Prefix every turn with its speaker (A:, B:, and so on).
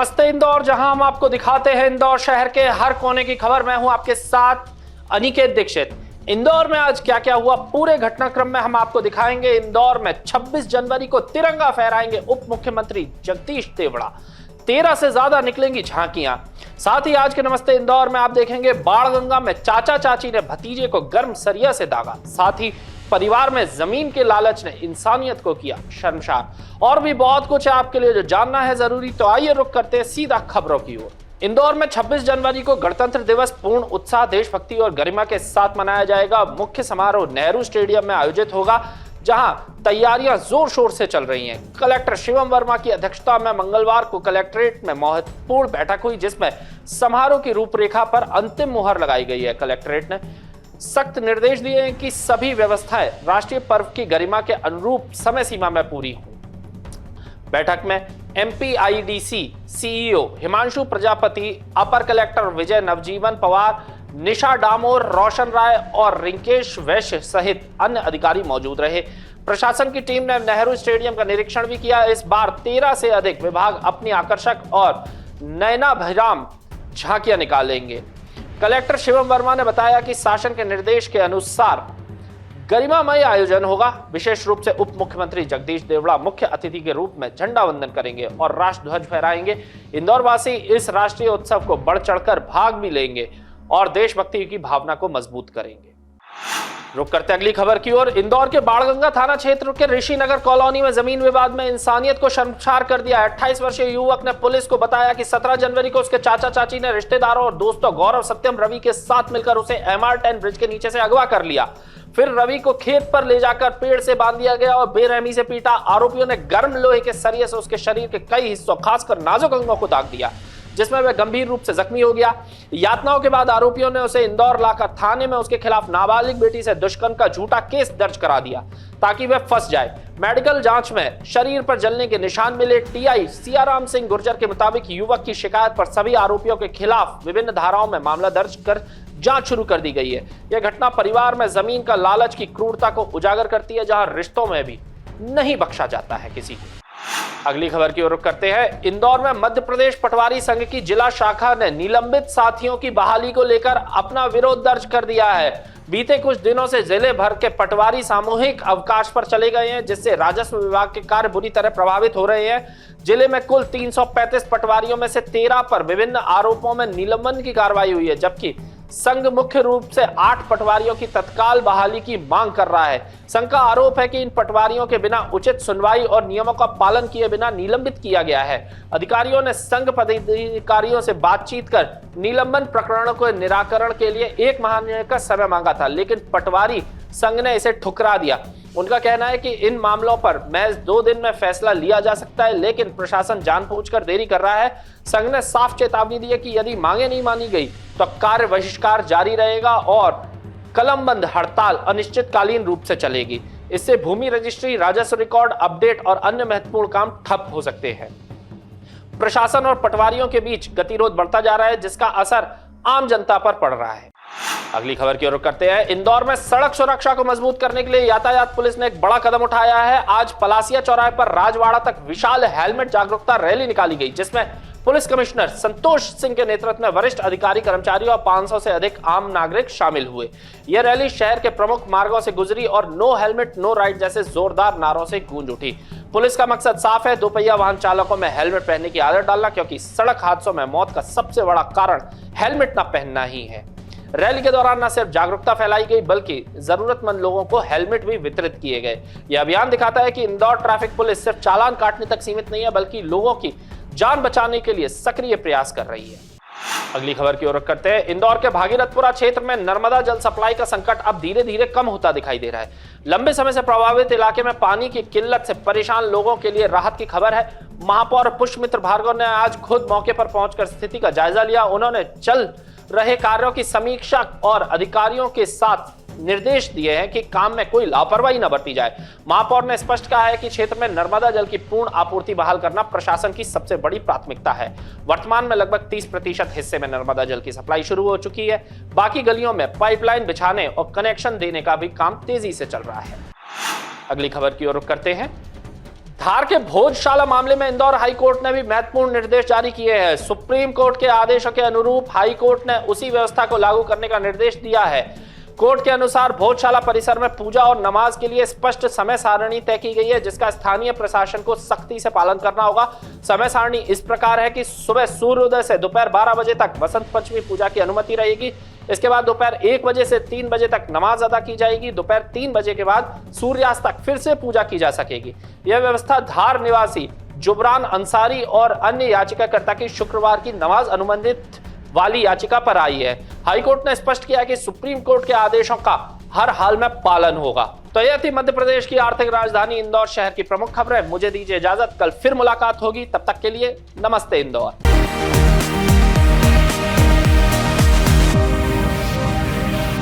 A: नमस्ते इंदौर, जहां हम आपको दिखाते हैं इंदौर शहर के हर कोने की खबर। मैं हूं आपके साथ अनिकेत दीक्षित। इंदौर में आज क्या क्या हुआ पूरे घटनाक्रम में हम आपको दिखाएंगे। इंदौर में 26 जनवरी को तिरंगा फहराएंगे उप मुख्यमंत्री जगदीश देवड़ा। 13 से ज्यादा निकलेंगी झांकियां। साथ ही आज के नमस्ते इंदौर में आप देखेंगे बाणगंगा में चाचा चाची ने भतीजे को गर्म सरिया से दागा। साथ ही परिवार में जमीन के लालच ने इंसानियत को किया शर्मसार। और भी बहुत कुछ है आपके लिए जो जानना है जरूरी, तो आइए रुक करते हैं सीधा खबरों की ओर। इंदौर में 26 जनवरी को गणतंत्र दिवस पूर्ण उत्साह, देशभक्ति और गरिमा के साथ मनाया जाएगा। मुख्य समारोह नेहरू स्टेडियम में आयोजित होगा, जहां तैयारियां जोर शोर से चल रही हैं। कलेक्टर शिवम वर्मा की अध्यक्षता में मंगलवार को कलेक्ट्रेट में महत्वपूर्ण बैठक हुई, जिसमें समारोह की रूपरेखा पर अंतिम मुहर लगाई गई है। कलेक्ट्रेट ने सख्त निर्देश दिए हैं कि सभी व्यवस्थाएं राष्ट्रीय पर्व की गरिमा के अनुरूप समय सीमा में पूरी हों। बैठक में एमपीआईडीसी सीईओ हिमांशु प्रजापति, अपर कलेक्टर विजय नवजीवन पवार, निशा डामोर, रोशन राय और रिंकेश वैश्य सहित अन्य अधिकारी मौजूद रहे। प्रशासन की टीम ने नेहरू स्टेडियम का निरीक्षण भी किया। इस बार 13 से अधिक विभाग अपनी आकर्षक और नयनाभिराम झांकियां निकालेंगे। कलेक्टर शिवम वर्मा ने बताया कि शासन के निर्देश के अनुसार गरिमामय आयोजन होगा। विशेष रूप से उप मुख्यमंत्री जगदीश देवड़ा मुख्य अतिथि के रूप में झंडा वंदन करेंगे और राष्ट्र ध्वज फहराएंगे। इंदौर वासी इस राष्ट्रीय उत्सव को बढ़ चढ़कर भाग भी लेंगे और देशभक्ति की भावना को मजबूत करेंगे। रुक करते अगली खबर की ओर। इंदौर के बाणगंगा थाना क्षेत्र के ऋषिनगर कॉलोनी में जमीन विवाद में इंसानियत को शर्मसार कर दिया। 28 वर्षीय युवक ने पुलिस को बताया कि 17 जनवरी को उसके चाचा चाची ने रिश्तेदारों और दोस्तों गौरव, सत्यम, रवि के साथ मिलकर उसे MR10 ब्रिज के नीचे से अगवा कर लिया। फिर रवि को खेत पर ले जाकर पेड़ से बांध दिया गया और बेरहमी से पीटा। आरोपियों ने गर्म लोहे के सरिये से उसके शरीर के कई हिस्सों, खासकर नाजुक अंगों को दाग दिया, जिसमें वह गंभीर रूप से जख्मी हो गया। यातनाओं के बाद आरोपियों ने उसे इंदौर लाकर थाने में उसके खिलाफ नाबालिग बेटी से दुष्कर्म का झूठा केस दर्ज करा दिया ताकि वह फंस जाए। मेडिकल जांच में शरीर पर जलने के निशान मिले। टीआई सियाराम सिंह गुर्जर के मुताबिक युवक की शिकायत पर सभी आरोपियों के खिलाफ विभिन्न धाराओं में मामला दर्ज कर जांच शुरू कर दी गई है। यह घटना परिवार में जमीन का लालच की क्रूरता को उजागर करती है, जहां रिश्तों में भी नहीं बख्शा जाता है किसी को। अगली खबर की ओर रुख करते हैं। इंदौर में मध्य प्रदेश पटवारी संघ की जिला शाखा ने निलंबित साथियों की बहाली को लेकर अपना विरोध दर्ज कर दिया है। बीते कुछ दिनों से जिले भर के पटवारी सामूहिक अवकाश पर चले गए हैं, जिससे राजस्व विभाग के कार्य बुरी तरह प्रभावित हो रहे हैं। जिले में कुल 335 पटवारियों में से 13 पर विभिन्न आरोपों में निलंबन की कार्रवाई हुई है, जबकि संघ मुख्य रूप से 8 पटवारियों की तत्काल बहाली की मांग कर रहा है। संघ का आरोप है कि इन पटवारियों के बिना उचित सुनवाई और नियमों का पालन किए बिना निलंबित किया गया है। अधिकारियों ने संघ पदाधिकारियों से बातचीत कर निलंबन प्रकरणों के निराकरण के लिए 1 महीने का समय मांगा था, लेकिन पटवारी संघ ने इसे ठुकरा दिया। उनका कहना है कि इन मामलों पर महज 2 दिन में फैसला लिया जा सकता है, लेकिन प्रशासन जानबूझकर देरी कर रहा है। संघ ने साफ चेतावनी दी है कि यदि मांगे नहीं मानी गई तो कार्य बहिष्कार जारी रहेगा और कलमबंद हड़ताल अनिश्चितकालीन रूप से चलेगी। इससे भूमि रजिस्ट्री, राजस्व रिकॉर्ड अपडेट और अन्य महत्वपूर्ण काम ठप हो सकते हैं। प्रशासन और पटवारियों के बीच गतिरोध बढ़ता जा रहा है, जिसका असर आम जनता पर पड़ रहा है। अगली खबर की ओर करते हैं। इंदौर में सड़क सुरक्षा को मजबूत करने के लिए यातायात पुलिस ने एक बड़ा कदम उठाया है। आज पलासिया चौराहे पर राजवाड़ा तक विशाल हेलमेट जागरूकता रैली निकाली गई, जिसमें पुलिस कमिश्नर संतोष सिंह के नेतृत्व में वरिष्ठ अधिकारी, कर्मचारी और 500 से अधिक आम नागरिक शामिल हुए। यह रैली शहर के प्रमुख मार्गों से गुजरी और नो हेलमेट नो राइड जैसे जोरदार नारों से गूंज उठी। पुलिस का मकसद साफ है, दोपहिया वाहन चालकों में हेलमेट पहनने की आदत डालना, क्योंकि सड़क हादसों में मौत का सबसे बड़ा कारण हेलमेट न पहनना ही है। रैली के दौरान न सिर्फ जागरूकता फैलाई गई, बल्कि जरूरतमंद लोगों को हेलमेट भी वितरित किए गए। यह अभियान दिखाता है कि इंदौर ट्रैफिक पुलिस सिर्फ चालान काटने तक सीमित नहीं है, बल्कि लोगों की जान बचाने के लिए सक्रिय प्रयास कर रही है। अगली खबर की ओर करते हैं। इंदौर के भागीरथपुरा क्षेत्र में नर्मदा जल सप्लाई का संकट अब धीरे धीरे कम होता दिखाई दे रहा है। लंबे समय से प्रभावित इलाके में पानी की किल्लत से परेशान लोगों के लिए राहत की खबर है। महापौर पुष्पमित्र भार्गव ने आज खुद मौके पर पहुंचकर स्थिति का जायजा लिया। उन्होंने चल रहे कार्यों की समीक्षा और अधिकारियों के साथ निर्देश दिए हैं कि काम में कोई लापरवाही न बरती जाए। महापौर ने स्पष्ट कहा है कि क्षेत्र में नर्मदा जल की पूर्ण आपूर्ति बहाल करना प्रशासन की सबसे बड़ी प्राथमिकता है। वर्तमान में लगभग 30% हिस्से में नर्मदा जल की सप्लाई शुरू हो चुकी है। बाकी गलियों में पाइपलाइन बिछाने और कनेक्शन देने का भी काम तेजी से चल रहा है। अगली खबर की ओर रुख करते हैं। धार के भोजशाला मामले में इंदौर हाई कोर्ट ने भी महत्वपूर्ण निर्देश जारी किए हैं। सुप्रीम कोर्ट के आदेशों के अनुरूप हाई कोर्ट ने उसी व्यवस्था को लागू करने का निर्देश दिया है। कोर्ट के अनुसार भोजशाला परिसर में पूजा और नमाज के लिए स्पष्ट समय सारणी तय की गई है, जिसका स्थानीय प्रशासन को सख्ती से पालन करना होगा। समय सारणी इस प्रकार है कि सुबह सूर्योदय से दोपहर 12 बजे तक वसंत पंचमी पूजा की अनुमति रहेगी। इसके बाद दोपहर 1 बजे से 3 बजे तक नमाज अदा की जाएगी। दोपहर 3 बजे के बाद सूर्यास्त तक फिर से पूजा की जा सकेगी। यह व्यवस्था धार निवासी जुबरान अंसारी और अन्य याचिकाकर्ता की शुक्रवार की नमाज अनुबंधित वाली याचिका पर आई है। हाईकोर्ट ने स्पष्ट किया कि सुप्रीम कोर्ट के आदेशों का हर हाल में पालन होगा। तो यह थी मध्य प्रदेश की आर्थिक राजधानी इंदौर शहर की प्रमुख खबरें। मुझे दीजिए इजाजत, कल फिर मुलाकात होगी। तब तक के लिए नमस्ते इंदौर।